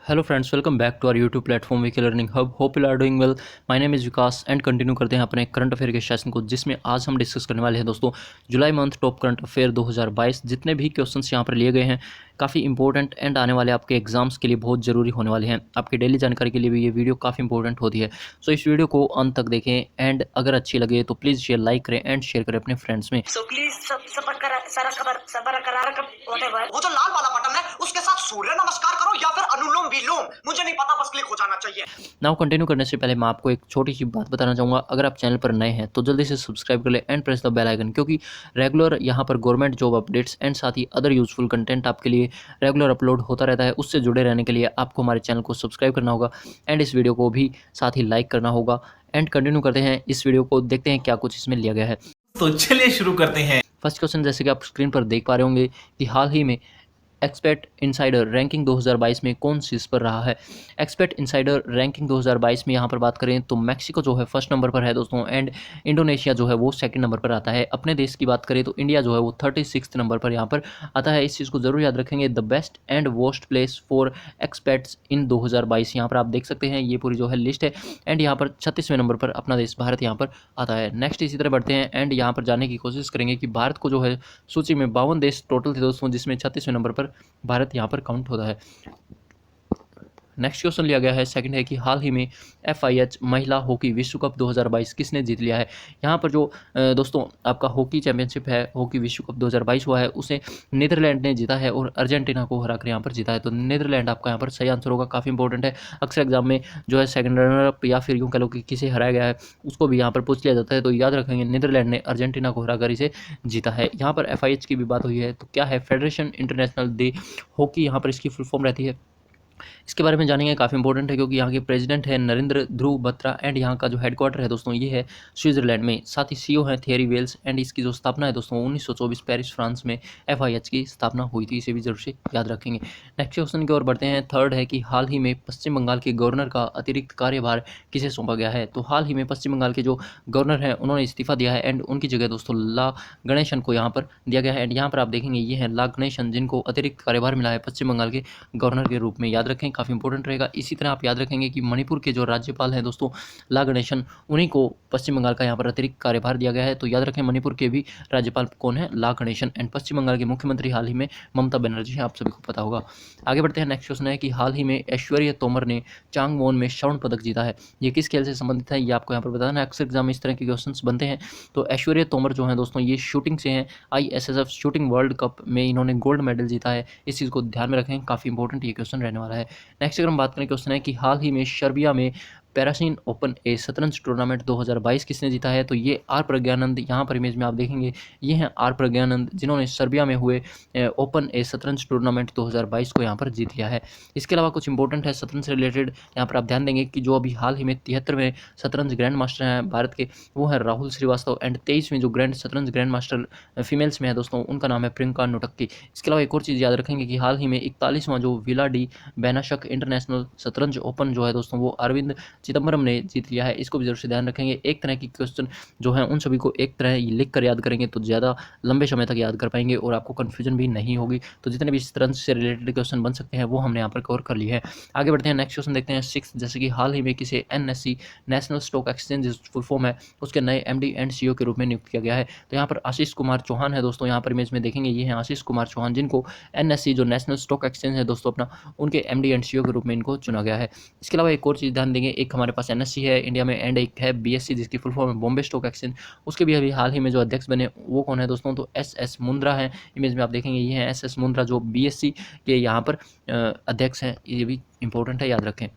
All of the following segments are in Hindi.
Hello friends, welcome back to our YouTube platform VK learning hub. Hope you are doing well. My name is Vikas and continue करते हैं अपने करंट अफेयर के सेशन को, जिसमें आज हम डिस्कस करने वाले हैं दोस्तों जुलाई मंथ टॉप करंट अफेयर 2022। जितने भी क्वेश्चंस यहाँ पर लिए गए हैं काफ़ी इंपॉर्टेंट एंड आने वाले आपके एग्जाम्स के लिए बहुत ज़रूरी होने वाले हैं। आपकी डेली जानकारी के लिए भी ये वीडियो काफ़ी इंपॉर्टेंट होती है। सो इस वीडियो को अंत तक देखें एंड अगर अच्छी लगे तो प्लीज़ शेयर लाइक करें एंड शेयर करें अपने फ्रेंड्स में। सो प्लीज सबर करार व्हाटएवर वो जो लाल वाला बटन है उसके साथ सूर्य नमस्कार करो या फिर अनुलोम विलोम, मुझे नहीं पता, बस क्लिक हो जाना चाहिए। नाउ कंटिन्यू करने से पहले मैं आपको एक छोटी सी बात बताना चाहूँगा। अगर आप चैनल पर नए हैं तो जल्दी से सब्सक्राइब कर ले and press the bell icon, क्योंकि रेगुलर यहाँ पर गवर्नमेंट जॉब अपडेट्स एंड साथ ही अदर यूजफुल कंटेंट आपके लिए रेगुलर अपलोड होता रहता है। उससे जुड़े रहने के लिए आपको हमारे चैनल को सब्सक्राइब करना होगा एंड इस वीडियो को भी साथ ही लाइक करना होगा। एंड कंटिन्यू करते हैं इस वीडियो को, देखते हैं क्या कुछ इसमें लिया गया है। तो चलिए शुरू करते हैं। फर्स्ट क्वेश्चन, जैसे कि आप स्क्रीन पर देख पा रहे होंगे कि हाल ही में एक्सपेक्ट इनसाइडर रैंकिंग 2022 में कौन शीर्ष पर रहा है। एक्सपेक्ट इनसाइडर रैंकिंग 2022 में यहाँ पर बात करें तो मैक्सिको जो है फर्स्ट नंबर पर है दोस्तों, एंड इंडोनेशिया जो है वो सेकंड नंबर पर आता है। अपने देश की बात करें तो इंडिया जो है वो 36 नंबर पर यहाँ पर आता है। इस चीज़ को जरूर याद रखेंगे। The best and worst place for expects in 2022 यहाँ पर आप देख सकते हैं, ये पूरी जो है लिस्ट है। एंड यहाँ पर 36वें नंबर पर अपना देश भारत यहाँ पर आता है। नेक्स्ट इसी तरह बढ़ते हैं एंड यहाँ पर जानने की कोशिश करेंगे कि भारत को जो है सूची में 52 देश टोटल थे दोस्तों, जिसमें 36वें नंबर पर भारत यहाँ पर काउंट होता है। नेक्स्ट क्वेश्चन लिया गया है, सेकंड है कि हाल ही में FIH महिला हॉकी विश्व कप 2022 किसने जीत लिया है। यहाँ पर जो दोस्तों आपका हॉकी चैंपियनशिप है, हॉकी विश्व कप 2022 हुआ है, उसे नीदरलैंड ने जीता है और अर्जेंटीना को हराकर यहाँ पर जीता है। तो नीदरलैंड आपका यहाँ पर सही आंसर होगा। काफ़ी इंपॉर्टेंट है, अक्सर एग्जाम में जो है सेकंड रनर अप या फिर यूँ कह लो कि किसे हराया गया है उसको भी यहाँ पर पूछ लिया जाता है। तो याद रखेंगे नीदरलैंड ने अर्जेंटीना को हराकर इसे जीता है। यहाँ पर FIH की भी बात हुई है, तो क्या है फेडरेशन इंटरनेशनल दे हॉकी, यहाँ पर इसकी फुल फॉर्म रहती है। इसके बारे में जानेंगे, काफ़ी इंपॉर्टेंट है क्योंकि यहाँ के प्रेसिडेंट है नरेंद्र ध्रुव बत्रा एंड यहाँ का जो हेडक्वार्टर है दोस्तों ये है स्विट्जरलैंड में। साथ ही CEO है थियरी वेल्स एंड इसकी जो स्थापना है दोस्तों 1924 पेरिस फ्रांस में FIH की स्थापना हुई थी। इसे भी जरूर से याद रखेंगे। नेक्स्ट क्वेश्चन की ओर बढ़ते हैं। थर्ड है कि हाल ही में पश्चिम बंगाल के गवर्नर का अतिरिक्त कार्यभार किसे सौंपा गया है। तो हाल ही में पश्चिम बंगाल के जो गवर्नर हैं उन्होंने इस्तीफा दिया है एंड उनकी जगह दोस्तों ला गणेशन को यहाँ पर दिया गया है। एंड यहाँ पर आप देखेंगे ये है ला गणेशन, जिनको अतिरिक्त कार्यभार मिला है पश्चिम बंगाल के गवर्नर के रूप में। याद रखें, काफ़ी इंपॉर्टेंट रहेगा। इसी तरह आप याद रखेंगे कि मणिपुर के जो राज्यपाल हैं दोस्तों ला गणेशन, उन्हीं को पश्चिम बंगाल का यहाँ पर अतिरिक्त कार्यभार दिया गया है। तो याद रखें मणिपुर के भी राज्यपाल कौन है, ला गणेशन। एंड पश्चिम बंगाल के मुख्यमंत्री हाल ही में ममता बनर्जी है, आप सभी को पता होगा। आगे बढ़ते हैं। नेक्स्ट क्वेश्चन है कि हाल ही में ऐश्वर्य तोमर ने चांगवोन में स्वर्ण पदक जीता है। ये किस खेल से संबंधित है ये आपको यहाँ पर बताना है। अक्सर एग्जाम में इस तरह के क्वेश्चन बनते हैं। तो ऐश्वर्य तोमर जो है दोस्तों ये शूटिंग से हैं। ISSF शूटिंग वर्ल्ड कप में इन्होंने गोल्ड मेडल जीता है। इस चीज़ को ध्यान में रखें, काफ़ी इंपॉर्टेंट ये क्वेश्चन रहने वाला है। नेक्स्ट अगर हम बात करें क्वेश्चन है कि हाल ही में सर्बिया में पैरासिन ओपन ए शतरंज टूर्नामेंट 2022 किसने जीता है। तो ये आर प्रज्ञानंद, यहाँ पर इमेज में आप देखेंगे ये हैं आर प्रज्ञानंद, जिन्होंने सर्बिया में हुए ओपन ए शतरंज टूर्नामेंट 2022 को यहाँ पर जीत लिया है। इसके अलावा कुछ इंपॉर्टेंट है शतरंज से रिलेटेड, यहाँ पर आप ध्यान देंगे कि जो अभी हाल ही में 73वें शतरंज ग्रैंड मास्टर हैं भारत के, वो है राहुल श्रीवास्तव। एंड 23वें जो शतरंज ग्रैंड मास्टर फीमेल्स में है दोस्तों, उनका नाम है प्रियंका नोटक्की। इसके अलावा एक और चीज़ याद रखेंगे कि हाल ही में 41वां जो विला डी बैनाशक इंटरनेशनल शतरंज ओपन जो है दोस्तों वो अरविंद चिदम्बरम ने जीत लिया है। इसको भी जरूर से ध्यान रखेंगे। एक तरह की क्वेश्चन जो है उन सभी को एक तरह लिख कर याद करेंगे तो ज़्यादा लंबे समय तक याद कर पाएंगे और आपको कन्फ्यूजन भी नहीं होगी। तो जितने भी शतरंज से रिलेटेड क्वेश्चन बन सकते हैं वो हमने यहाँ पर कवर कर लिए हैं। आगे बढ़ते हैं। नेक्स्ट क्वेश्चन देखते हैं सिक्स, जैसे कि हाल ही में किसे NSE national stock exchange full form है उसके नए MD एंड CEO के रूप में नियुक्त किया गया है। तो यहाँ पर आशीष कुमार चौहान है दोस्तों, यहाँ पर इमेज में देखेंगे ये हैं आशीष कुमार चौहान, जिनको NSE जो नेशनल स्टॉक एक्सचेंज है दोस्तों अपना, उनके MD एंड CEO के रूप में इनको चुना गया है। इसके अलावा एक और चीज़ ध्यान देंगे, एक हमारे पास NSE है इंडिया में एंड एक है BSE जिसकी फुल फॉर्म है बॉम्बे स्टॉक एक्सचेंज, उसके भी अभी हाल ही में जो अध्यक्ष बने वो कौन है दोस्तों। तो SS मुंद्रा है, इमेज में आप देखेंगे ये हैं SS मुंद्रा जो BSE के यहाँ पर अध्यक्ष हैं। ये भी इंपॉर्टेंट है, याद रखें।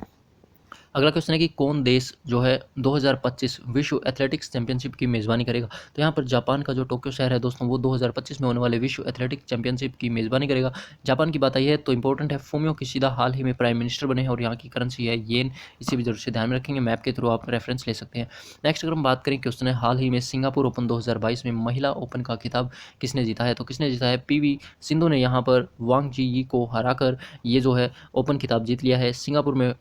अगला क्वेश्चन है कि कौन देश जो है 2025 विश्व एथलेटिक्स चैंपियनशिप की मेज़बानी करेगा। तो यहाँ पर जापान का जो टोक्यो शहर है दोस्तों वो 2025 में होने वाले विश्व एथलेटिक्स चैंपियनशिप की मेज़बानी करेगा। जापान की बात आई है तो इंपॉर्टेंट है, फूमियो किशिदा हाल ही में प्राइम मिनिस्टर बने हैं और यहाँ की करेंसी है येन। इसे भी जरूर से ध्यान में रखेंगे, मैप के थ्रू आप रेफरेंस ले सकते हैं। नेक्स्ट अगर हम बात करें क्वेश्चन है हाल ही में सिंगापुर ओपन 2022 में महिला ओपन का खिताब किसने जीता है। तो किसने जीता है, PV सिंधु ने यहाँ पर वांग जी को हराकर ये जो है ओपन खिताब जीत लिया है। सिंगापुर में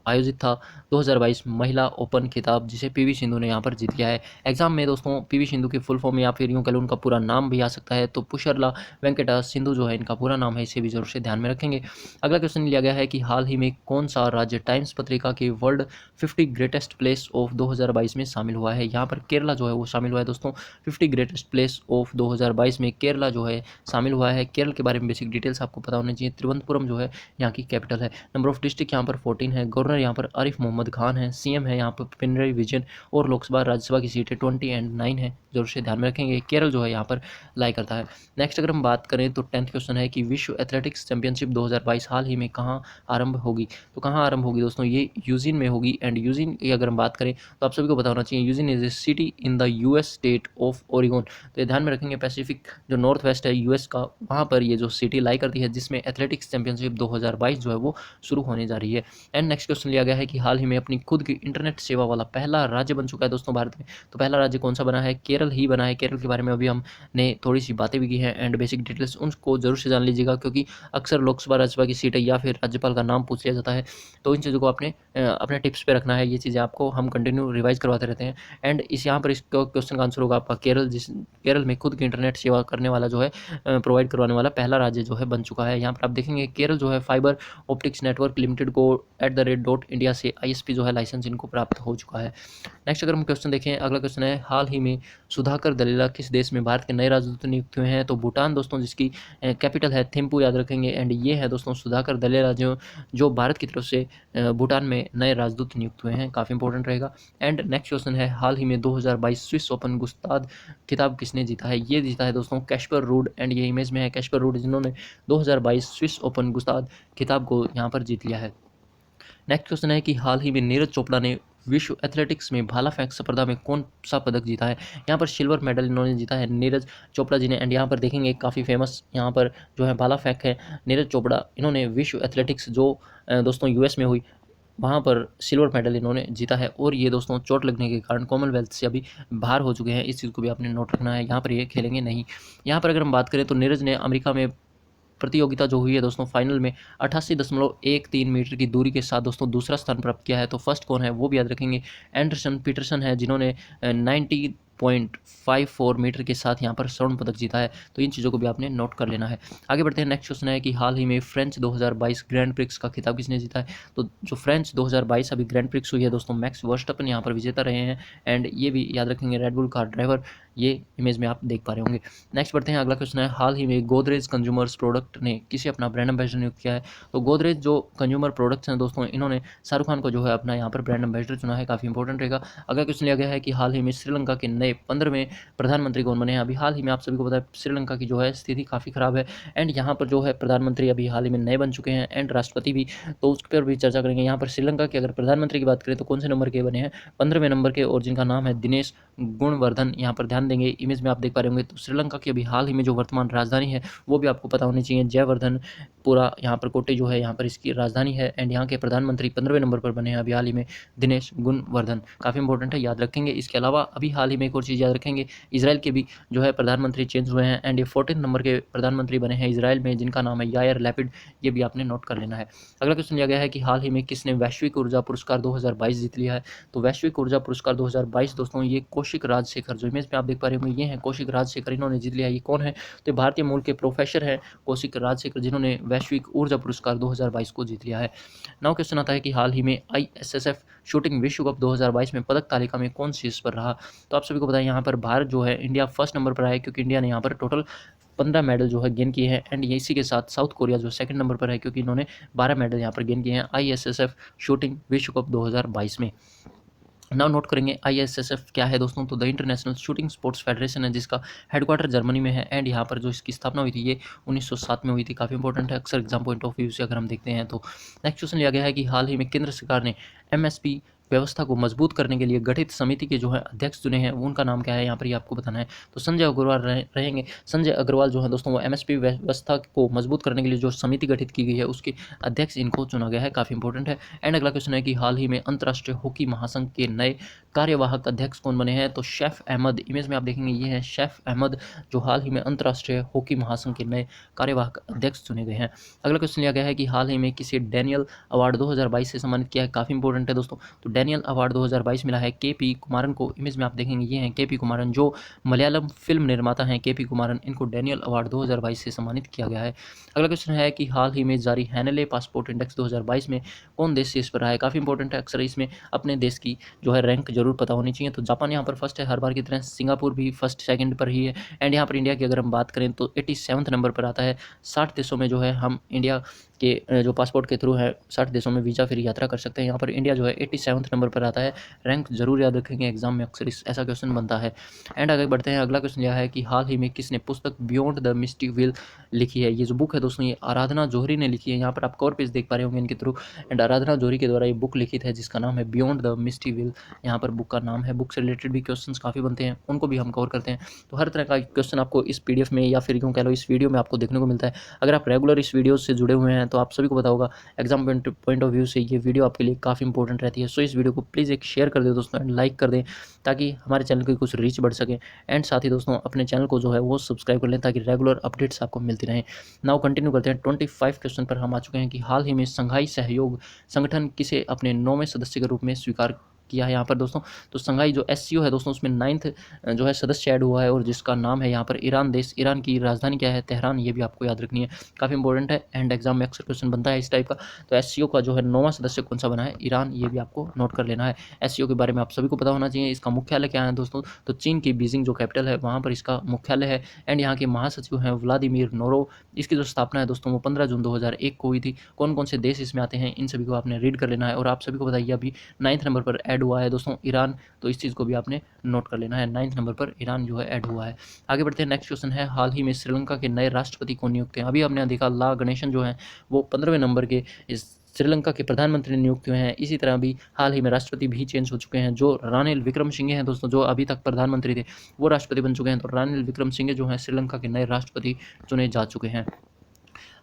आयोजित था 2022 महिला ओपन खिताब, जिसे पीवी सिंधु ने यहाँ पर जीत लिया है। एग्जाम में दोस्तों पीवी सिंधु की फुल फॉर्म या फिर यूँ कह लो उनका पूरा नाम भी आ सकता है, तो पुशरला वेंकटा सिंधु जो है इनका पूरा नाम है, इसे भी जरूर से ध्यान में रखेंगे। अगला क्वेश्चन लिया गया है कि हाल ही में कौन सा राज्य टाइम्स पत्रिका के वर्ल्ड 50 ग्रेटेस्ट प्लेस ऑफ 2022 में शामिल हुआ है। यहाँ पर केरला जो है वो शामिल हुआ है दोस्तों। 50 ग्रेटेस्ट प्लेस ऑफ 2022 में केरला जो है शामिल हुआ है। केरल के बारे में बेसिक डिटेल्स आपको पता होनी चाहिए। तिरुवनंतपुरम जो है यहाँ की कैपिटल है। नंबर ऑफ डिस्ट्रिक्ट यहाँ पर 14 है। गवर्नर यहाँ पर आरिफ मोहम्मद खान है। सीएम है यहाँ पर पिनरई विजयन, और लोकसभा राज्यसभा की सीटें 20 एंड 9 है, जरूर से ध्यान में रखेंगे। केरल जो है यहाँ पर लाई करता है। नेक्स्ट अगर हम बात करें तो 10th क्वेश्चन है कि विश्व एथलेटिक्स चैंपियनशिप 2022 हाल ही में कहाँ आरंभ होगी। तो कहाँ आरंभ होगी दोस्तों, ये यूजिन में होगी। एंड यूजिन की अगर हम बात करें तो आप सभी को पता होना चाहिए, Eugene is a city in the US state of Oregon. तो ये ध्यान में रखेंगे, पैसिफिक जो नॉर्थ वेस्ट है यूएस का, वहाँ पर ये जो सिटी लाई करती है, जिसमें एथलेटिक्स चैंपियनशिप 2022 जो है वो शुरू होने जा रही है। एंड नेक्स्ट क्वेश्चन लिया गया है कि हाल ही में अपनी खुद की इंटरनेट सेवा वाला पहला राज्य बन चुका है दोस्तों भारत में। तो पहला राज्य कौन सा बना है, केरल ही बना है। केरल के बारे में अभी हमने थोड़ी सी बातें भी की हैं, एंड बेसिक डिटेल्स उनको जरूर से जान लीजिएगा, क्योंकि अक्सर लोकसभा राज्यसभा की सीटें या फिर राज्यपाल का नाम पूछ लिया जाता है, तो इन चीज़ों को आपने अपने टिप्स पे रखना है। ये चीज़ें आपको हम कंटिन्यू रिवाइज करवाते रहते हैं। एंड इस यहाँ पर इस क्वेश्चन का आंसर होगा आपका केरल, जिस केरल में खुद की इंटरनेट सेवा करने वाला जो है प्रोवाइड करवाने वाला पहला राज्य जो है बन चुका है। यहाँ पर आप देखेंगे केरल जो है फाइबर ऑप्टिक्स नेटवर्क लिमिटेड को @.india से ISP जो है लाइसेंस इनको प्राप्त हो चुका है। नेक्स्ट अगर हम क्वेश्चन देखें, अगला क्वेश्चन है हाल ही में सुधाकर दलीला किस देश में भारत के नए राजदूत नियुक्त हुए हैं। तो भूटान दोस्तों, जिसकी कैपिटल है थिम्पू, याद रखेंगे। एंड ये है दोस्तों सुधाकर दलीला जो भारत की तरफ से भूटान में नए राजदूत नियुक्त हुए हैं, काफ़ी इंपॉर्टेंट रहेगा। एंड नेक्स्ट क्वेश्चन है हाल ही में 2022 स्विस ओपन गुस्ताद खिताब किसने जीता है। ये जीता है दोस्तों कैस्पर रूड। एंड ये इमेज में है कैस्पर रूड, जिन्होंने 2022 स्विस ओपन गुस्ताद खिताब को यहाँ पर जीत लिया है। नेक्स्ट क्वेश्चन है कि हाल ही में नीरज चोपड़ा ने विश्व एथलेटिक्स में भाला फेंक स्पर्धा में कौन सा पदक जीता है। यहाँ पर सिल्वर मेडल इन्होंने जीता है, नीरज चोपड़ा जी ने। एंड यहाँ पर देखेंगे काफ़ी फेमस यहाँ पर जो है भाला फेंक है नीरज चोपड़ा, इन्होंने विश्व एथलेटिक्स जो दोस्तों यूएस में हुई, वहाँ पर सिल्वर मेडल इन्होंने जीता है। और ये दोस्तों चोट लगने के कारण कॉमनवेल्थ से अभी बाहर हो चुके हैं, इस चीज़ को भी आपने नोट रखना है। यहाँ पर ये खेलेंगे नहीं। यहाँ पर अगर हम बात करें तो नीरज ने अमेरिका में प्रतियोगिता जो हुई है दोस्तों फाइनल में 88.13 मीटर की दूरी के साथ दोस्तों दूसरा स्थान प्राप्त किया है। तो फर्स्ट कौन है वो भी याद रखेंगे, एंडरसन पीटरसन है, जिन्होंने 90.54 मीटर के साथ यहाँ पर स्वर्ण पदक जीता है। तो इन चीज़ों को भी आपने नोट कर लेना है। आगे बढ़ते हैं। नेक्स्ट क्वेश्चन है कि हाल ही में फ्रेंच 2022 ग्रैंड प्रिक्स का खिताब किसने जीता है। तो जो फ्रेंच 2022 अभी ग्रैंड प्रिक्स हुई है दोस्तों, मैक्स वर्स्टपन यहाँ पर विजेता रहे हैं। एंड ये भी याद रखेंगे रेडबुल कार ड्राइवर, ये इमेज में आप देख पा रहे होंगे। नेक्स्ट बढ़ते हैं। अगला क्वेश्चन है हाल ही में गोदरेज कंज्यूमर्स प्रोडक्ट ने किसे अपना ब्रांड एम्बेसडर नियुक्त किया है। तो गोदरेज जो कंज्यूमर प्रोडक्ट्स हैं दोस्तों, इन्होंने शाहरुख खान को जो है अपना यहाँ पर ब्रांड एम्बेसडर चुना है, काफ़ी इंपॉर्टेंट रहेगा। अगला क्वेश्चन लिया गया है कि हाल ही में श्रीलंका के नए 15वें प्रधानमंत्री कौन बने हैं। अभी हाल ही में आप सभी को पता है श्रीलंका की जो है स्थिति काफ़ी ख़राब है। एंड यहाँ पर जो है प्रधानमंत्री अभी हाल ही में नए बन चुके हैं, एंड राष्ट्रपति भी, तो उस पर भी चर्चा करेंगे। यहाँ पर श्रीलंका के अगर प्रधानमंत्री की बात करें तो कौन से नंबर के बने हैं, 15वें नंबर के, और जिनका नाम है दिनेश गुणवर्धन। यहाँ पर ध्यान देंगे, इमेज में आप देख पा रहे होंगे। तो श्रीलंका की अभी हाल ही में जो वर्तमान राजधानी है वो भी आपको पता होनी चाहिए, जयवर्धन पूरा यहाँ पर कोटे जो है यहाँ पर इसकी राजधानी है। एंड यहाँ के प्रधानमंत्री 15वें नंबर पर बने हैं अभी हाल ही में, दिनेश गुणवर्धन, काफ़ी इंपॉर्टेंट है, याद रखेंगे। इसके अलावा अभी हाल ही में एक और चीज़ याद रखेंगे, इसराइल के भी जो है प्रधानमंत्री चेंज हुए हैं। एंड ये 14 नंबर के प्रधानमंत्री बने हैं इसराइल में, जिनका नाम है यायर लैपिड, ये भी आपने नोट कर लेना है। अगला क्वेश्चन लिया गया है कि हाल ही में किसने वैश्विक ऊर्जा पुरस्कार 2022 जीत लिया है। तो वैश्विक ऊर्जा पुरस्कार 2022 दोस्तों ये कौशिक राजशेखर, जो इमेज में आप देख पा रहे होंगे, ये हैं कौशिक राजशेखर, इन्होंने जीत लिया। ये कौन है, तो भारतीय मूल के प्रोफेसर हैं कौशिक राजशेखर, जिन्होंने वैश्विक ऊर्जा पुरस्कार 2022 को जीत लिया है। नाउ क्वेश्चन आता है कि हाल ही में ISSF शूटिंग विश्व कप 2022 में पदक तालिका में कौन शीर्ष पर रहा। तो आप सभी को पता है यहाँ पर भारत जो है, इंडिया फर्स्ट नंबर पर है, क्योंकि इंडिया ने यहाँ पर टोटल 15 मेडल जो है गेन किए हैं। एंड ये इसी के साथ साउथ कोरिया जो सेकंड नंबर पर है, क्योंकि इन्होंने 12 मेडल यहाँ पर गेन किए हैं ISSF शूटिंग विश्व कप 2022 में। नाउ नोट करेंगे ISSF क्या है दोस्तों। तो the international shooting sports federation है, जिसका हेडक्वार्टर जर्मनी में है। एंड यहाँ पर जो इसकी स्थापना हुई थी ये 1907 में हुई थी, काफ़ी इंपॉर्टेंट है अक्सर एग्जाम पॉइंट ऑफ व्यू से अगर हम देखते हैं। तो नेक्स्ट क्वेश्चन लिया गया है कि हाल ही में केंद्र सरकार ने MSP व्यवस्था को मजबूत करने के लिए गठित समिति के जो है अध्यक्ष चुने हैं, उनका नाम क्या है, यहाँ पर ये आपको बताना है। तो संजय अग्रवाल रहेंगे। संजय अग्रवाल जो है दोस्तों वो एमएसपी व्यवस्था को मजबूत करने के लिए जो समिति गठित की गई है उसके अध्यक्ष इनको चुना गया है, काफ़ी इंपॉर्टेंट है। एंड अगला क्वेश्चन है कि हाल ही में अंतर्राष्ट्रीय हॉकी महासंघ के नए कार्यवाहक अध्यक्ष कौन बने हैं? तो शेफ अहमद, इमेज में आप देखेंगे ये है शेफ अहमद, जो हाल ही में अंतर्राष्ट्रीय हॉकी महासंघ के नए कार्यवाहक अध्यक्ष चुने गए हैं। अगला क्वेश्चन लिया गया है कि हाल ही में किसे डैनियल अवार्ड 2022 से सम्मानित किया है? काफ़ी इंपॉर्टेंट है दोस्तों। तो डैनियल अवार्ड 2022 मिला है केपी कुमारन को। इमेज में आप देखेंगे ये हैं केपी कुमारन, जो मलयालम फिल्म निर्माता हैं केपी कुमारन, इनको डैनियल अवार्ड 2022 से सम्मानित किया गया है। अगला क्वेश्चन है कि हाल ही में जारी हैनले पासपोर्ट इंडेक्स 2022 में कौन देश शीर्ष पर रहा है? काफ़ी इंपॉर्टेंट है, अक्सर इसमें अपने देश की जो है रैंक जरूर पता होनी चाहिए। तो जापान यहाँ पर फर्स्ट है हर बार की तरह, सिंगापुर भी फर्स्ट सेकंड पर ही है। एंड यहाँ पर इंडिया की अगर हम बात करें तो 87 नंबर पर आता है। 60 देशों में जो है हम इंडिया के जो पासपोर्ट के थ्रू है 60 देशों में वीज़ा फ्री यात्रा कर सकते हैं। यहाँ पर इंडिया जो है 87 नंबर पर आता है। रैंक जरूर याद रखेंगे, एग्जाम में अक्सर ऐसा क्वेश्चन बनता है। एंड आगे बढ़ते हैं, अगला क्वेश्चन यह है कि हाल ही में किसने पुस्तक बियॉन्ड द मिस्टी विल लिखी है? ये जो बुक है दोस्तों ये आराधना जौहरी ने लिखी है। यहाँ पर आप कवर पेज देख पा रहे होंगे इनके थ्रू। एंड आराधना जौहरी के द्वारा ये बुक लिखित है जिसका नाम है बियॉन्ड द मिस्टी विल, यहाँ पर बुक का नाम है। बुक से रिलेटेड भी क्वेश्चंस काफ़ी बनते हैं, उनको भी हम कवर करते हैं। तो हर तरह का क्वेश्चन आपको इस PDF में या फिर यूँ कह लो इस वीडियो में आपको देखने को मिलता है। अगर आप रेगुलर इस वीडियो से जुड़े हुए हैं तो आप सभी को पता होगा एग्जाम पॉइंट ऑफ व्यू से ये वीडियो आपके लिए काफ़ी इंपॉर्टेंट रहती है। सो इस वीडियो को प्लीज़ एक शेयर कर दें दोस्तों एंड लाइक कर दें ताकि हमारे चैनल की कुछ रीच बढ़ सके। एंड साथ ही दोस्तों अपने चैनल को जो है वो सब्सक्राइब कर लें ताकि रेगुलर अपडेट्स आपको मिलती रहें। नाउ कंटिन्यू करते हैं। 25 क्वेश्चन पर हम आ चुके हैं कि हाल ही में संघाई सहयोग संगठन किसे अपने 9वें सदस्य के रूप में स्वीकार किया है यहाँ पर दोस्तों? तो संघाई जो SCO है दोस्तों उसमें 9th जो है सदस्य ऐड हुआ है और जिसका नाम है यहाँ पर ईरान देश। ईरान की राजधानी क्या है? तेहरान। ये भी आपको याद रखनी है, काफ़ी इंपॉर्टेंट है एंड एग्जाम में अक्सर क्वेश्चन बनता है इस टाइप का। तो SCO का जो है 9वां सदस्य कौन सा बना है? ईरान। ये भी आपको नोट कर लेना है। SCO के बारे में आप सभी को पता होना चाहिए। इसका मुख्यालय क्या है दोस्तों? तो चीन की बीजिंग जो कैपिटल है वहाँ पर इसका मुख्यालय है। एंड यहाँ के महासचिव हैं व्लादिमीर नोरोव। इसकी जो स्थापना है दोस्तों वो 15 जून 2001 को हुई थी। कौन कौन से देश इसमें आते हैं इन सभी को आपने रीड कर लेना है। और आप सभी को बताइए अभी 9th नंबर पर ऐड हुआ है दोस्तों ईरान, तो इस चीज़ को भी आपने नोट कर लेना है। 9th नंबर पर ईरान जो है ऐड हुआ है। आगे बढ़ते हैं, नेक्स्ट क्वेश्चन है हाल ही में श्रीलंका के नए राष्ट्रपति को नियुक्त हैं? अभी हमने देखा ला गणेशन जो है वो 15वें नंबर के इस श्रीलंका के प्रधानमंत्री नियुक्त हुए हैं। इसी तरह भी हाल ही में राष्ट्रपति भी चेंज हो चुके हैं। जो रानिल विक्रमसिंघे हैं दोस्तों, जो अभी तक प्रधानमंत्री थे वो राष्ट्रपति बन चुके हैं। तो रानिल विक्रमसिंघे जो हैं श्रीलंका के नए राष्ट्रपति चुने जा चुके हैं।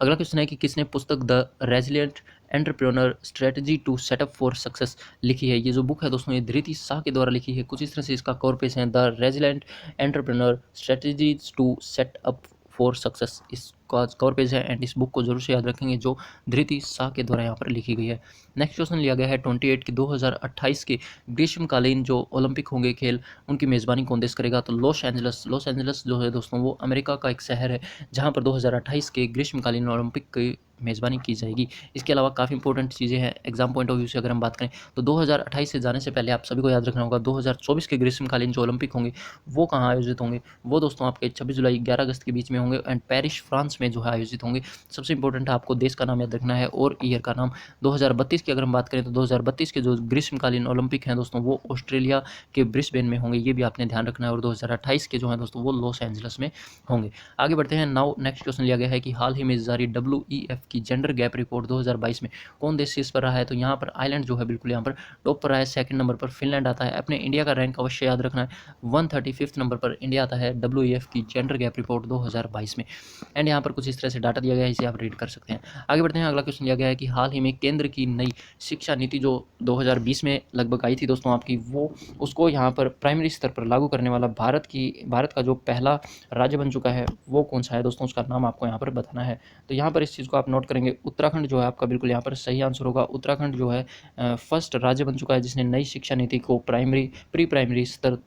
अगला क्वेश्चन है कि किसने पुस्तक the resilient entrepreneur strategy to set up for success लिखी है? ये जो बुक है दोस्तों ये धृति शाह के द्वारा लिखी है। कुछ इस तरह से इसका कवर पेज है, the resilient entrepreneur strategies to set up for success इसका कवर पेज है। एंड इस बुक को जरूर से याद रखेंगे जो धृति शाह के द्वारा यहाँ पर लिखी गई है। नेक्स्ट क्वेश्चन लिया गया है 28 की 2028 के ग्रीष्मकालीन जो ओलंपिक होंगे खेल उनकी मेज़बानी कौन देश करेगा? तो लॉस एंजल्स जो है दोस्तों वो अमेरिका का एक शहर है जहाँ पर 2028 के ग्रीष्मकालीन ओलंपिक की मेज़बानी की जाएगी। इसके अलावा काफ़ी इंपॉर्टेंट चीज़ें हैं एग्जाम पॉइंट ऑफ व्यू से अगर हम बात करें तो 2028 से जाने से पहले आप सभी को याद रखना होगा 2024 के ग्रीष्मकालीन जो ओलंपिक होंगे वो कहाँ आयोजित होंगे? वो दोस्तों आपके 26 जुलाई 11 अगस्त के बीच में होंगे एंड पेरिस फ्रांस में जो है आयोजित होंगे। सबसे इंपॉर्टेंट है आपको देश का नाम याद रखना है और ईयर का नाम। 2032 की अगर हम बात करें तो 2032 के जो ग्रीष्मकालीन ओलंपिक हैं दोस्तों वो ऑस्ट्रेलिया के ब्रिस्बेन में होंगे, ये भी आपने ध्यान रखना है। और 2028 के जो हैं दोस्तों वो लॉस एंजल्स में होंगे। आगे बढ़ते हैं। नाउ नेक्स्ट क्वेश्चन लिया गया है कि हाल ही में जारी WEF की जेंडर गैप रिपोर्ट 2022 में कौन देश शीर्ष पर रहा है? तो यहाँ पर आइलैंड जो है बिल्कुल यहाँ पर टॉप पर रहा है। सेकंड नंबर पर फिनलैंड आता है। अपने इंडिया का रैंक अवश्य याद रखना है। 135 नंबर पर इंडिया आता है WEF की जेंडर गैप रिपोर्ट 2022 में। एंड यहाँ पर कुछ इस तरह से डाटा दिया गया है, इसे आप रीड कर सकते हैं। आगे बढ़ते हैं। अगला क्वेश्चन लिया गया है कि हाल ही में केंद्र की नई शिक्षा नीति जो 2020 में लगभग आई थी दोस्तों आपकी, वो उसको यहाँ पर प्राइमरी स्तर पर लागू करने वाला भारत का जो पहला राज्य बन चुका है वो कौन सा है दोस्तों? उसका नाम आपको यहाँ पर बताना है। तो यहाँ पर इस चीज़ को आप नोट करेंगे, उत्तराखंड जो है आपका बिल्कुल यहाँ पर सही आंसर होगा। उत्तराखंड जो है फर्स्ट राज्य बन चुका है जिसने नई शिक्षा नीति को प्री प्राइमरी स्तर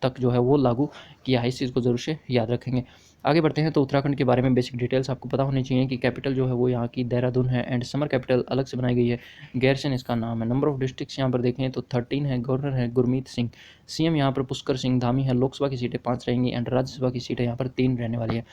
तक जो है वो लागू किया है। इस चीज़ को जरूर से याद रखेंगे। आगे बढ़ते हैं। तो उत्तराखंड के बारे में बेसिक डिटेल्स आपको पता होनी चाहिए कि कैपिटल जो है वो यहाँ की देहरादून है एंड समर कैपिटल अलग से बनाई गई है, गैरसैंण इसका नाम है। नंबर ऑफ डिस्ट्रिक्ट्स यहाँ पर देखें तो 13 है। गवर्नर है गुरमीत सिंह। CM यहाँ पर पुष्कर सिंह धामी है। लोकसभा की सीटें 5 रहेंगी एंड राज्यसभा की सीटें यहाँ पर 3 रहने वाली है।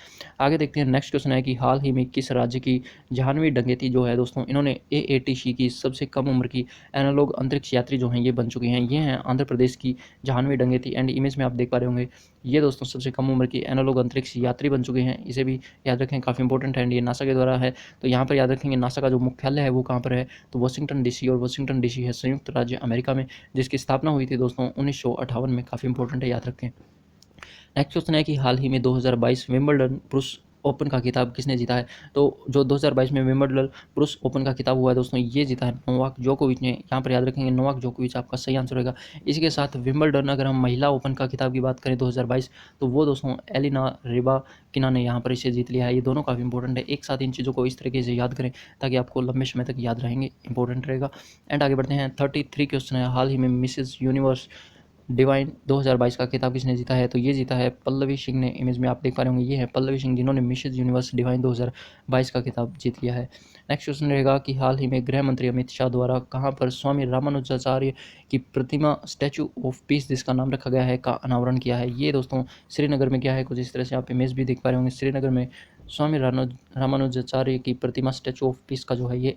आगे देखते हैं। नेक्स्ट क्वेश्चन है कि हाल ही में किस राज्य की जाह्नवी डंगेती जो है दोस्तों इन्होंने AATC की सबसे कम उम्र की एनालॉग अंतरिक्ष यात्री जो हैं ये बन चुके हैं। ये हैं आंध्र प्रदेश की जाह्नवी डंगेती। एंड इमेज में आप देख पा रहे होंगे ये दोस्तों सबसे कम उम्र की एनालॉग अंतरिक्ष यात्री यात्री बन चुके हैं, इसे भी याद रखें, काफ़ी इंपॉर्टेंट है। ये नासा के द्वारा है, तो यहाँ पर याद रखेंगे नासा का जो मुख्यालय है वो कहाँ पर है, तो वाशिंगटन डीसी, और वाशिंगटन डीसी है संयुक्त राज्य अमेरिका में, जिसकी स्थापना हुई थी दोस्तों 1958 में। काफ़ी इंपॉर्टेंट है, याद रखें। नेक्स्ट क्वेश्चन है कि हाल ही में 2022 विंबलडन पुरुष ओपन का खिताब किसने जीता है। तो जो 2022 में विंबलडन पुरुष ओपन का खिताब हुआ है दोस्तों, ये जीता है नोवाक जोकोविच ने। यहाँ पर याद रखेंगे नोवाक जोकोविच आपका सही आंसर होगा। इसी के साथ विंबलडन, अगर हम महिला ओपन का खिताब की बात करें 2022, तो वो दोस्तों एलिना रिबाकिना ने यहाँ पर इसे जीत लिया है। ये दोनों काफ़ी इंपॉर्टेंट है, एक साथ इन चीज़ों को इस तरीके से याद करें ताकि आपको लंबे समय तक याद रहेंगे, इंपॉर्टेंट रहेगा। एंड आगे बढ़ते हैं, 33 क्वेश्चन है, हाल ही में मिसेज यूनिवर्स डिवाइन 2022 का खिताब किसने जीता है। तो ये जीता है पल्लवी सिंह ने। इमेज में आप देख पा रहे होंगे, ये है पल्लवी सिंह जिन्होंने मिसेज यूनिवर्स डिवाइन 2022 का खिताब जीत लिया है। नेक्स्ट क्वेश्चन रहेगा कि हाल ही में गृह मंत्री अमित शाह द्वारा कहाँ पर स्वामी रामानुजाचार्य की प्रतिमा स्टैचू ऑफ पीस, जिसका नाम रखा गया है, का अनावरण किया है। ये दोस्तों श्रीनगर में किया है। कुछ इस तरह से आप इमेज भी देख पा रहे होंगे, श्रीनगर में स्वामी रामानुजाचार्य की प्रतिमा स्टैचू ऑफ पीस का जो है ये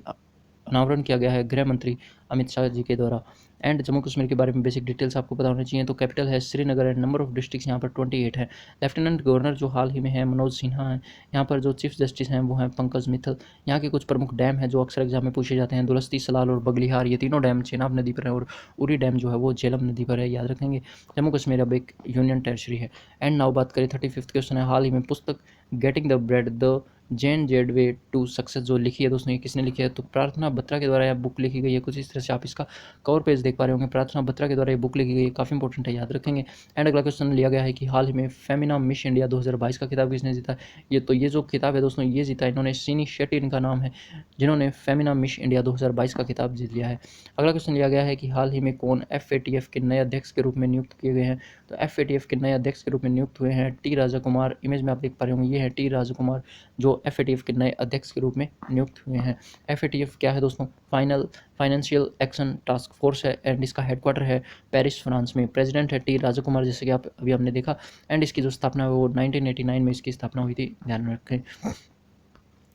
अनावरण किया गया है गृह मंत्री अमित शाह जी के द्वारा। एंड जम्मू कश्मीर के बारे में बेसिक डिटेल्स आपको पता होनी चाहिए। तो कैपिटल है Srinagar and number of districts यहाँ पर 28 है। लेफ्टिनेंट गवर्नर जो हाल ही में है मनोज सिन्हा है। यहाँ पर जो चीफ जस्टिस हैं वो हैं पंकज मित्तल। यहाँ के कुछ प्रमुख डैम हैं जो अक्सर एग्जाम में पूछे जाते हैं, दुलस्ती, सलाल और बगलिहार। ये तीनों डैम चेनाब नदी पर है, और उरी डैम जो है वो झेलम नदी पर है, याद रखेंगे। जम्मू कश्मीर अब एक यूनियन टेरिटरी है। एंड नाउ बात करें 35 क्वेश्चन है, हाल ही में पुस्तक getting the bread the gen Z way to success जो लिखी है दोस्तों, ये किसने लिखी है। तो प्रार्थना बत्रा के द्वारा यह बुक लिखी गई है। कुछ इस तरह से आप इसका कवर पेज देख पा रहे होंगे, प्रार्थना बत्रा के द्वारा ये बुक लिखी गई है, काफ़ी इंपॉर्टेंट है, याद रखेंगे। एंड अगला क्वेश्चन लिया गया है कि हाल ही में फेमिना मिस इंडिया 2022 का खिताब किसने जीता है। ये जो खिताब है दोस्तों ये जीता इन्होंने, सीनी शेट्टी इनका नाम है, जिन्होंने फेमिना मिस इंडिया 2022 का खिताब जीत लिया है। अगला क्वेश्चन लिया गया है कि हाल ही में कौन FATF के नए अध्यक्ष के रूप में नियुक्त किए गए हैं। तो FATF के नए अध्यक्ष के रूप में नियुक्त हुए हैं टी राजाकुमार। इमेज में आप देख पा रहे होंगे, ये है टी राजाकुमार जो FATF के नए अध्यक्ष के रूप में नियुक्त हुए हैं। FATF क्या है दोस्तों, फाइनेंशियल एक्शन टास्क फोर्स है, एंड इसका हेडक्वार्टर है पेरिस फ्रांस में। प्रेसिडेंट है टी राजाकुमार, जैसे कि आप अभी हमने देखा। एंड इसकी जो स्थापना है वो 1989 में इसकी स्थापना हुई थी, ध्यान में रखें।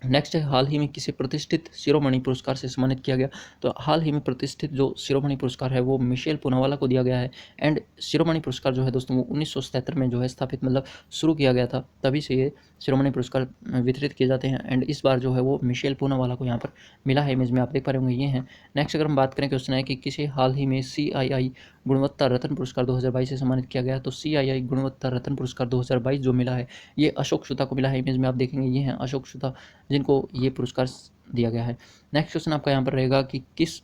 नेक्स्ट है, हाल ही में किसी प्रतिष्ठित शिरोमणि पुरस्कार से सम्मानित किया गया। तो हाल ही में प्रतिष्ठित जो शिरोमणि पुरस्कार है वो मिशेल पूनावाला को दिया गया है। एंड शिरोमणि पुरस्कार जो है दोस्तों वो 1977 में जो है स्थापित, मतलब शुरू किया गया था, तभी से ये शिरोमणि पुरस्कार वितरित किए जाते हैं। एंड इस बार जो है वो मिशेल पूनावाला को यहाँ पर मिला है। इमेज में आप देख पा रहे होंगे, ये हैं। नेक्स्ट अगर हम बात करें, क्वेश्चन है कि किसे हाल ही में CII गुणवत्ता रत्न पुरस्कार 2022 से सम्मानित किया गया। तो CII गुणवत्ता रत्न पुरस्कार 2022 जो मिला है ये अशोक शुता को मिला है। इमेज में आप देखेंगे, ये हैं अशोक शुता जिनको ये पुरस्कार दिया गया है। नेक्स्ट क्वेश्चन आपका यहाँ पर रहेगा कि किस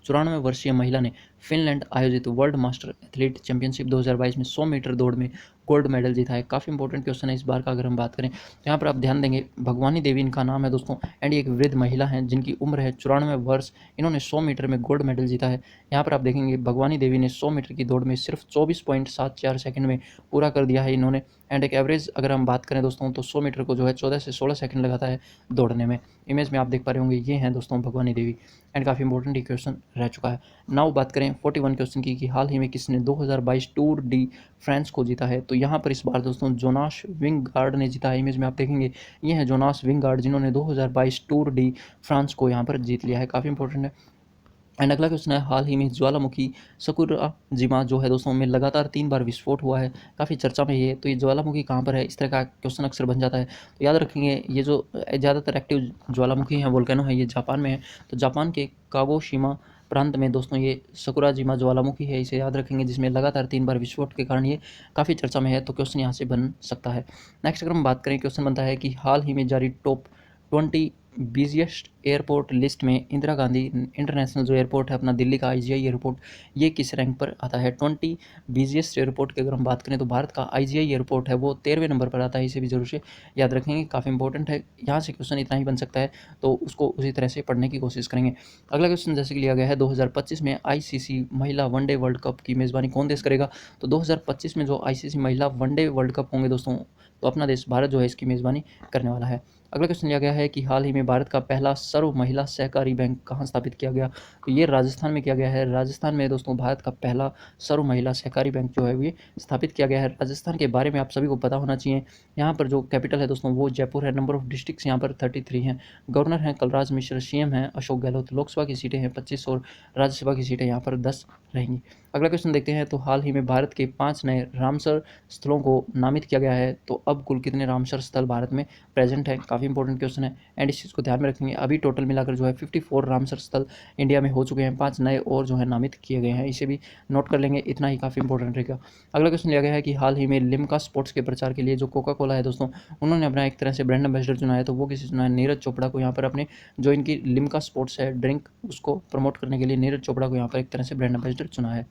94 वर्षीय महिला ने फिनलैंड आयोजित वर्ल्ड मास्टर एथलीट चैंपियनशिप 2022 में 100 मीटर दौड़ में गोल्ड मेडल जीता है। काफ़ी इंपॉर्टेंट क्वेश्चन है इस बार का। अगर हम बात करें तो यहाँ पर आप ध्यान देंगे, भगवानी देवी इनका नाम है दोस्तों, एंड ये एक वृद्ध महिला हैं जिनकी उम्र है 94 वर्ष। इन्होंने 100 मीटर में गोल्ड मेडल जीता है। यहाँ पर आप देखेंगे भगवानी देवी ने 100 मीटर की दौड़ में सिर्फ 24.74 सेकंड में पूरा कर दिया है इन्होंने। एंड एक एवरेज अगर हम बात करें दोस्तों तो 100 मीटर को जो है 14 से 16 सेकंड लगाता है दौड़ने में। इमेज में आप देख पा रहे होंगे, ये हैं दोस्तों भगवानी देवी। एंड काफ़ी इंपॉर्टेंट ये क्वेश्चन रह चुका है। नाउ बात करें 41 क्वेश्चन की कि हाल ही में किसने 2022 टूर डी फ्रांस को जीता है। तो यहाँ पर इस बार दोस्तों जोनास विंगगार्ड ने जीता है। इमेज में आप देखेंगे, ये है जोनास विंगगार्ड जिन्होंने 2022 टूर डी फ्रांस को यहाँ पर जीत लिया है। काफ़ी इंपॉर्टेंट है। एंड अगला क्वेश्चन है, हाल ही में ज्वालामुखी सकुराजिमा जो है दोस्तों में लगातार 3 बार विस्फोट हुआ है, काफ़ी चर्चा में ये। तो ये ज्वालामुखी कहाँ पर है, इस तरह का क्वेश्चन अक्सर बन जाता है। तो याद रखेंगे, ये जो ज़्यादातर एक्टिव ज्वालामुखी है वोल्केनो है, ये जापान में है। तो जापान के कागोशिमा प्रांत में दोस्तों ये सकुराजिमा ज्वालामुखी है, इसे याद रखेंगे, जिसमें लगातार 3 बार विस्फोट के कारण ये काफ़ी चर्चा में है। तो क्वेश्चन यहाँ से बन सकता है। नेक्स्ट अगर हम बात करें, क्वेश्चन बनता है कि हाल ही में जारी टॉप 20 बिजिएस्ट एयरपोर्ट लिस्ट में इंदिरा गांधी इंटरनेशनल जो एयरपोर्ट है अपना दिल्ली का IGI एयरपोर्ट, ये किस रैंक पर आता है। 20 बिजिएस्ट एयरपोर्ट की अगर हम बात करें तो भारत का IGI एयरपोर्ट है वो 13वें नंबर पर आता है। इसे भी जरूर से याद रखेंगे, काफ़ी इंपॉर्टेंट है। यहाँ से क्वेश्चन इतना ही बन सकता है, तो उसको उसी तरह से पढ़ने की कोशिश करेंगे। अगला क्वेश्चन जैसे कि लिया गया है, 2025 में ICC महिला वनडे वर्ल्ड कप की मेज़बानी कौन देश करेगा। तो 2025 में जो ICC महिला वनडे वर्ल्ड कप होंगे दोस्तों, तो अपना देश भारत जो है इसकी मेज़बानी करने वाला है। अगला क्वेश्चन लिया गया है कि हाल ही में भारत का पहला सर्व महिला सहकारी बैंक कहाँ स्थापित किया गया। तो ये राजस्थान में किया गया है। राजस्थान में दोस्तों भारत का पहला सर्व महिला सहकारी बैंक जो है ये स्थापित किया गया है। राजस्थान के बारे में आप सभी को पता होना चाहिए। यहाँ पर जो कैपिटल है दोस्तों वो जयपुर है। नंबर ऑफ डिस्ट्रिक्ट्स यहाँ पर 33 हैं। गवर्नर हैं कलराज मिश्र, CM हैं अशोक गहलोत। लोकसभा की सीटें हैं 25 और राज्यसभा की सीटें यहाँ पर 10 रहेंगी। अगला क्वेश्चन देखते हैं। तो हाल ही में भारत के 5 नए रामसर स्थलों को नामित किया गया है। तो अब कुल कितने रामसर स्थल भारत में प्रेजेंट है? काफ़ी इंपॉर्टेंट क्वेश्चन है एंड इस चीज़ को ध्यान में रखेंगे। अभी टोटल मिलाकर जो है 54 रामसर स्थल इंडिया में हो चुके हैं, 5 नए और जो है नामित किए गए हैं। इसे भी नोट कर लेंगे, इतना ही काफ़ी इंपॉर्टेंट रहेगा। अगला क्वेश्चन लिया गया है कि हाल ही में लिम्का स्पोर्ट्स के प्रचार के लिए जो कोका कोला है दोस्तों, उन्होंने अपना एक तरह से ब्रांड एम्बेसडर चुना है। तो वो किसी चुना है? नीरज चोपड़ा को यहाँ पर अपने जो इनकी लिम्का स्पोर्ट्स है ड्रिंक, उसको प्रमोट करने के लिए नीरज चोपड़ा को यहाँ पर एक तरह से ब्रांड एम्बेसडर चुना है।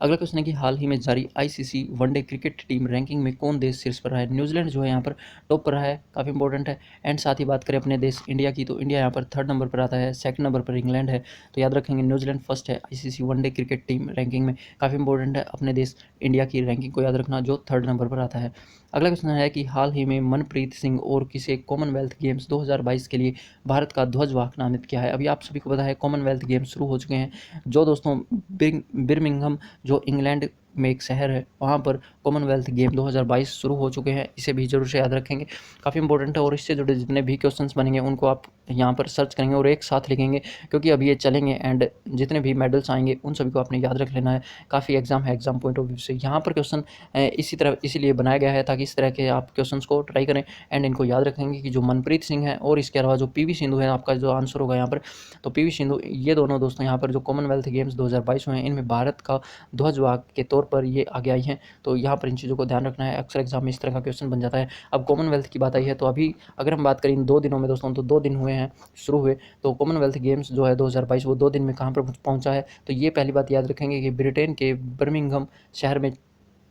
अगला क्वेश्चन है कि हाल ही में जारी ICC one day cricket team ranking में कौन देश शीर्ष पर रहा है? न्यूजीलैंड जो है यहाँ पर टॉप पर रहा है, काफ़ी इंपॉर्टेंट है। एंड साथ ही बात करें अपने देश इंडिया की, तो इंडिया यहाँ पर 3rd नंबर पर आता है, 2nd नंबर पर इंग्लैंड है। तो याद रखेंगे न्यूजीलैंड फर्स्ट है ICC one day cricket team ranking में, काफ़ी इंपॉर्टेंट है अपने देश इंडिया की रैंकिंग को याद रखना, जो 3rd नंबर पर आता है। अगला क्वेश्चन है कि हाल ही में मनप्रीत सिंह और किसे कॉमनवेल्थ गेम्स 2022 के लिए भारत का ध्वजवाहक नामित किया है? अभी आप सभी को पता है कॉमनवेल्थ गेम्स शुरू हो चुके हैं, जो दोस्तों बिर्मिंघम जो इंग्लैंड में एक शहर है, वहाँ पर कॉमनवेल्थ गेम 2022 शुरू हो चुके हैं। इसे भी जरूर से याद रखेंगे, काफ़ी इंपॉर्टेंट है। और इससे जुड़े जितने भी क्वेश्चंस बनेंगे उनको आप यहाँ पर सर्च करेंगे और एक साथ लिखेंगे, क्योंकि अभी ये चलेंगे एंड जितने भी मेडल्स आएंगे उन सभी को आपने याद रख लेना है। काफ़ी एग्जाम है, एग्जाम पॉइंट ऑफ व्यू से यहाँ पर क्वेश्चन इसी तरह इसीलिए बनाया गया है ताकि इस तरह के आप क्वेश्चन को ट्राई करें एंड इनको याद रखेंगे कि जो मनप्रीत सिंह है और इसके अलावा जो पीवी सिंधु है, आपका जो आंसर होगा यहाँ पर, तो पीवी सिंधु, ये दोनों दोस्तों यहाँ पर जो कॉमनवेल्थ गेम्स 2022 हुए हैं इनमें भारत का ध्वजवाहक के तौर पर ये आगे आई हैं। तो यहाँ पर इन चीज़ों को ध्यान रखना है, अक्सर एग्जाम में इस तरह का क्वेश्चन बन जाता है। अब कॉमनवेल्थ की बात आई है, तो अभी अगर हम बात करें इन 2 दिनों में दोस्तों, तो 2 दिन हुए हैं शुरू हुए। तो कॉमनवेल्थ गेम्स जो है 2022 वो 2 दिन में कहाँ पर पहुँचा है? तो ये पहली बात याद रखेंगे कि ब्रिटेन के बर्मिंघम शहर में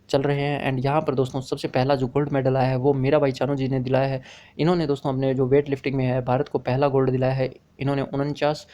चल रहे हैं। एंड यहाँ पर दोस्तों सबसे पहला जो गोल्ड मेडल आया है वो मीराबाई चानू जी ने दिलाया है। इन्होंने दोस्तों अपने जो वेट लिफ्टिंग में है भारत को पहला गोल्ड दिलाया है। इन्होंने 49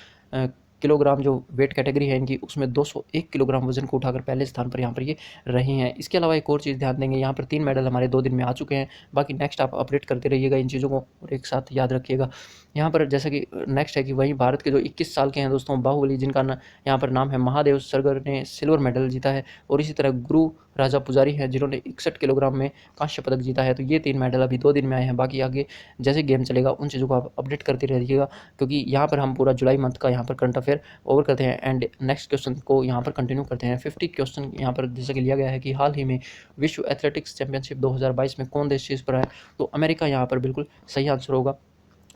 किलोग्राम जो वेट कैटेगरी है इनकी, उसमें 201 किलोग्राम वजन को उठाकर पहले स्थान पर यहाँ पर ये रही हैं। इसके अलावा एक और चीज़ ध्यान देंगे, यहाँ पर 3 मेडल हमारे 2 दिन में आ चुके हैं। बाकी नेक्स्ट आप अपडेट करते रहिएगा इन चीज़ों को और एक साथ याद रखिएगा। यहाँ पर जैसा कि नेक्स्ट है कि वहीं भारत के जो 21 साल के हैं दोस्तों बाहुबली, जिनका यहाँ पर नाम है महादेव सरगर, ने सिल्वर मेडल जीता है। और इसी तरह गुरु राजा पुजारी हैं जिन्होंने 61 किलोग्राम में कांस्य पदक जीता है। तो ये 3 मेडल अभी 2 दिन में आए हैं। बाकी आगे जैसे गेम चलेगा उन चीज़ों को आप अपडेट करते रहिएगा, क्योंकि यहाँ पर हम पूरा जुलाई मंथ का यहाँ पर करंट अफेयर ओवर करते हैं एंड नेक्स्ट क्वेश्चन को यहाँ पर कंटिन्यू करते हैं। 50 क्वेश्चन यहाँ पर जैसे कि लिया गया है कि हाल ही में विश्व एथलेटिक्स चैंपियनशिप 2022 में कौन देश शीर्ष पर है? तो अमेरिका यहाँ पर बिल्कुल सही आंसर होगा।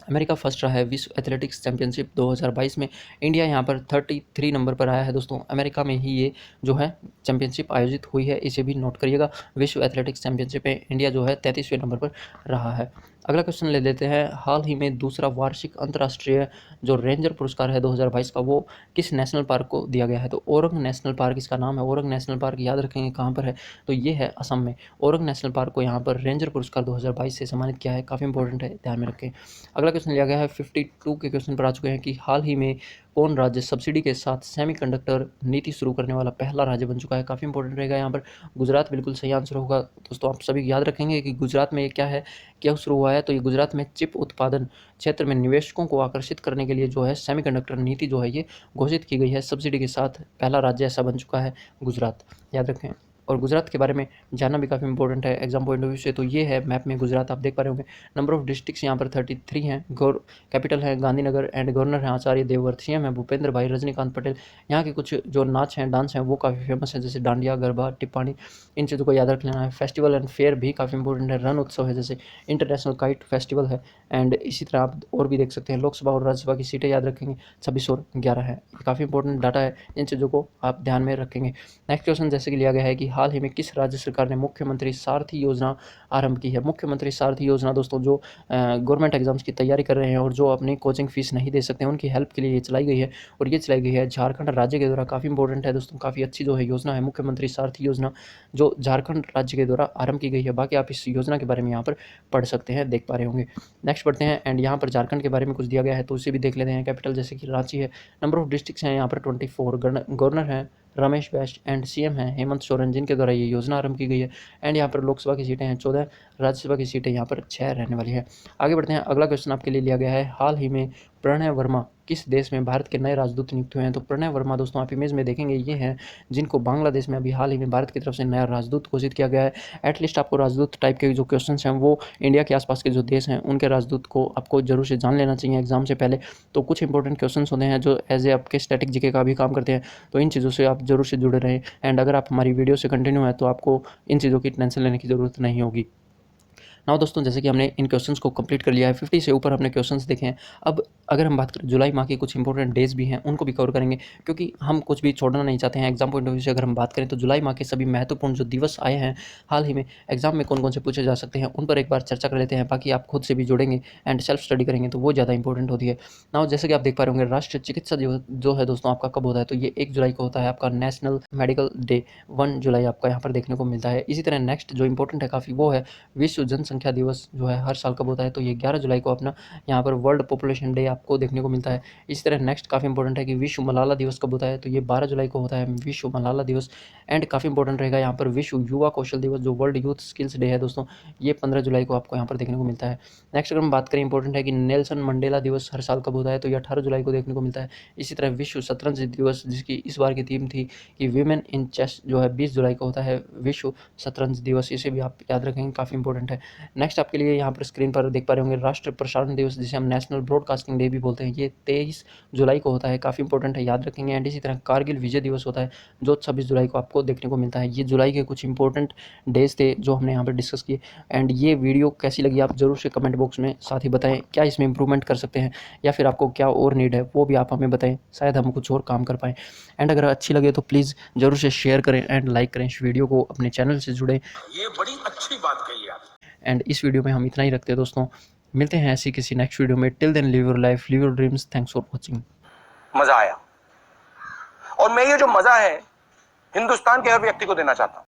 अमेरिका फर्स्ट रहा है विश्व एथलेटिक्स चैंपियनशिप 2022 में। इंडिया यहाँ पर 33 नंबर पर आया है दोस्तों। अमेरिका में ही ये जो है चैंपियनशिप आयोजित हुई है, इसे भी नोट करिएगा। विश्व एथलेटिक्स चैंपियनशिप में इंडिया जो है 33वें नंबर पर रहा है। अगला क्वेश्चन ले लेते हैं। हाल ही में दूसरा वार्षिक अंतर्राष्ट्रीय जो रेंजर पुरस्कार है 2022 का, वो किस नेशनल पार्क को दिया गया है? तो ओरंग नेशनल पार्क इसका नाम है। ओरंग नेशनल पार्क याद रखेंगे कहाँ पर है? तो ये है असम में। ओरंग नेशनल पार्क को यहाँ पर रेंजर पुरस्कार 2022 से सम्मानित किया है, काफ़ी इंपॉर्टेंट है, ध्यान में रखें। अगला क्वेश्चन लिया गया है 52 के क्वेश्चन पर आ चुके हैं कि हाल ही में कौन राज्य सब्सिडी के साथ सेमीकंडक्टर नीति शुरू करने वाला पहला राज्य बन चुका है? काफ़ी इंपॉर्टेंट रहेगा यहाँ पर। गुजरात बिल्कुल सही आंसर होगा दोस्तों। आप सभी याद रखेंगे कि गुजरात में क्या है, क्या शुरू हुआ है? तो ये गुजरात में चिप उत्पादन क्षेत्र में निवेशकों को आकर्षित करने के लिए जो है सेमीकंडक्टर नीति जो है ये घोषित की गई है। सब्सिडी के साथ पहला राज्य ऐसा बन चुका है गुजरात, याद रखें। और गुजरात के बारे में जानना भी काफ़ी इंपॉर्टेंट है एग्जाम पॉइंट ऑफ व्यू से। तो ये है मैप में गुजरात, आप देख पा रहे होंगे। नंबर ऑफ डिस्ट्रिक्ट्स यहाँ पर 33 हैं। कैपिटल है गांधीनगर एंड गवर्नर हैं आचार्य देवव्रत। सीएम है भूपेंद्र भाई रजनीकांत पटेल। यहाँ के कुछ जो नाच हैं, डांस हैं, वो काफ़ी फेमस है, जैसे डांडिया, गरबा, टिप्पाणी, इन चीज़ों को याद रख लेना है। फेस्टिवल एंड फेयर भी काफ़ी इंपॉर्टेंट है। रण उत्सव है, जैसे इंटरनेशनल काइट फेस्टिवल है। एंड इसी तरह आप और भी देख सकते हैं। लोकसभा और राज्यसभा की सीटें याद रखेंगे 26 और 11 है। काफ़ी इंपॉर्टेंट डाटा है, इन चीज़ों को आप ध्यान में रखेंगे। नेक्स्ट क्वेश्चन जैसे कि लिया गया है कि हाल ही में किस राज्य सरकार ने मुख्यमंत्री सारथी योजना आरंभ की है? मुख्यमंत्री सारथी योजना दोस्तों जो गवर्नमेंट एग्जाम्स की तैयारी कर रहे हैं और जो अपनी कोचिंग फीस नहीं दे सकते हैं उनकी हेल्प के लिए ये चलाई गई है। और ये चलाई गई है झारखंड राज्य के द्वारा। काफ़ी इंपॉर्टेंट है दोस्तों, काफ़ी अच्छी जो है योजना है मुख्यमंत्री सारथी योजना, जो झारखंड राज्य के द्वारा आरंभ की गई है। बाकी आप इस योजना के बारे में यहाँ पर पढ़ सकते हैं, देख पा रहे होंगे। नेक्स्ट पढ़ते हैं एंड यहाँ पर झारखंड के बारे में कुछ दिया गया है तो उसे भी देख लेते हैं। कैपिटल जैसे कि रांची है। नंबर ऑफ डिस्ट्रिक्ट्स हैं यहाँ पर 24। गवर्नर हैं रमेश बैस एंड सीएम हैं हेमंत सोरेन, जिनके द्वारा ये योजना आरंभ की गई है। एंड यहाँ पर लोकसभा की सीटें हैं 14, राज्यसभा की सीटें यहाँ पर 6 रहने वाली है। आगे बढ़ते हैं। अगला क्वेश्चन आपके लिए लिया गया है। हाल ही में प्रणय वर्मा किस देश में भारत के नए राजदूत नियुक्त हुए हैं? तो प्रणय वर्मा दोस्तों आप इमेज में देखेंगे ये हैं जिनको बांग्लादेश में अभी हाल ही में भारत की तरफ से नया राजदूत घोषित किया गया है। एटलीस्ट आपको राजदूत टाइप के जो क्वेश्चन हैं वो इंडिया के आसपास के जो देश हैं उनके राजदूत को आपको जरूर से जान लेना चाहिए एग्जाम से पहले। तो कुछ इंपॉर्टेंट क्वेश्चन होते हैं जो एज ए आपके स्टैटिक जीके का भी काम करते हैं, तो इन चीज़ों से आप जरूर से जुड़े रहें। एंड अगर आप हमारी वीडियो से कंटिन्यू है तो आपको इन चीज़ों की टेंशन लेने की ज़रूरत नहीं होगी। नाउ दोस्तों जैसे कि हमने इन क्वेश्चंस को कंप्लीट कर लिया है, 50 से ऊपर हमने क्वेश्चंस देखे हैं। अब अगर हम बात करें जुलाई माह के कुछ इंपॉर्टेंट डेज भी हैं उनको भी कवर करेंगे, क्योंकि हम कुछ भी छोड़ना नहीं चाहते हैं। एग्जाम पॉइंट ऑफ व्यू से अगर हम बात करें तो जुलाई माह के सभी महत्वपूर्ण जो दिवस आए हैं हाल ही में एग्जाम में कौन कौन से पूछे जा सकते हैं उन पर एक बार चर्चा कर लेते हैं। बाकी आप खुद से भी जुड़ेंगे एंड सेल्फ स्टडी करेंगे तो वो ज़्यादा इंपॉर्टेंट होती है। नाउ जैसे कि आप देख पा रहे होंगे राष्ट्रीय चिकित्सा जो है दोस्तों आपका कब होता है, तो ये 1 जुलाई को होता है आपका नेशनल मेडिकल डे। 1 जुलाई आपका यहाँ पर देखने को मिलता है। इसी तरह नेक्स्ट जो इंपॉर्टेंट है काफ़ी वो है विश्व जनसंख्या दिवस जो है हर साल कब होता है, तो ये 11 जुलाई को अपना यहाँ पर वर्ल्ड पॉपुलेशन डे आपको देखने को मिलता है। इसी तरह नेक्स्ट काफ़ी इंपॉर्टेंट है कि विश्व मलाला दिवस कब होता है, तो ये 12 जुलाई को होता है विश्व मलाला दिवस। एंड काफ़ी इंपॉर्टेंट रहेगा यहाँ पर विश्व युवा कौशल दिवस जो वर्ल्ड यूथ स्किल्स डे है दोस्तों, ये 15 जुलाई को आपको यहाँ पर देखने को मिलता है। नेक्स्ट अगर हम बात करें इंपॉर्टेंट है कि नेल्सन मंडेला दिवस हर साल कब होता है, तो ये 18 जुलाई को देखने को मिलता है। इसी तरह विश्व शतरंज दिवस जिसकी इस बार की थीम थी कि वीमेन इन चेस जो है 20 जुलाई को होता है विश्व शतरंज दिवस, इसे भी आप याद रखेंगे काफ़ी इंपॉर्टेंट है। नेक्स्ट आपके लिए यहाँ पर स्क्रीन पर देख पा रहे होंगे राष्ट्रीय प्रसारण दिवस जिसे हम नेशनल ब्रॉडकास्टिंग डे भी बोलते हैं, ये 23 जुलाई को होता है, काफ़ी इंपॉर्टेंट है, याद रखेंगे। एंड इसी तरह कारगिल विजय दिवस होता है जो 26 जुलाई को आपको देखने को मिलता है। ये जुलाई के कुछ इंपॉर्टेंट डेज थे जो हमने यहाँ पर डिस्कस किए। एंड ये वीडियो कैसी लगी आप जरूर से कमेंट बॉक्स में साथ ही बताएं, क्या इसमें इंप्रूवमेंट कर सकते हैं या फिर आपको क्या और नीड है वो भी आप हमें बताएं, शायद हम कुछ और काम कर पाएँ। एंड अगर अच्छी लगे तो प्लीज़ ज़रूर से शेयर करें एंड लाइक करें इस वीडियो को, अपने चैनल से जुड़ें। ये बड़ी अच्छी बात कही आप। एंड इस वीडियो में हम इतना ही रखते हैं दोस्तों, मिलते हैं ऐसी किसी नेक्स्ट वीडियो में। Till then live your life, live your dreams. Thanks for watching. मजा आया और मैं ये जो मजा है हिंदुस्तान के हर व्यक्ति को देना चाहता हूं।